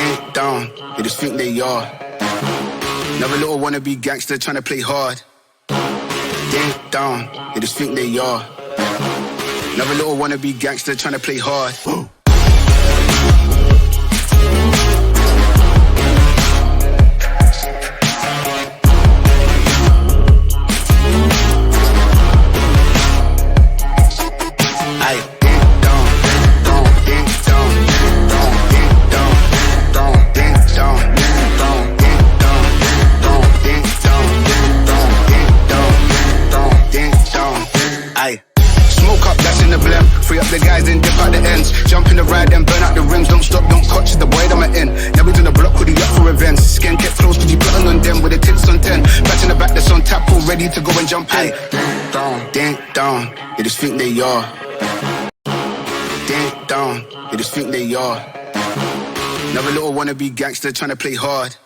ding dong, they just think they are. Another little wannabe gangster trying to play hard. Ding dong, they just think they are. Another little wannabe gangster trying to play hard. Woo. Free up the guys and dip out the ends. Jump in the ride and burn out the rims. Don't stop, don't coach, the boy that I'm in. Now we on the block with the up for events. Skin kept close cause you plotting on them with the tits on 10. Back in the back that's on tap, all ready to go and jump in. Ding dong, they just think they are. Ding dong, they just think they are. Another little wannabe gangster trying to play hard.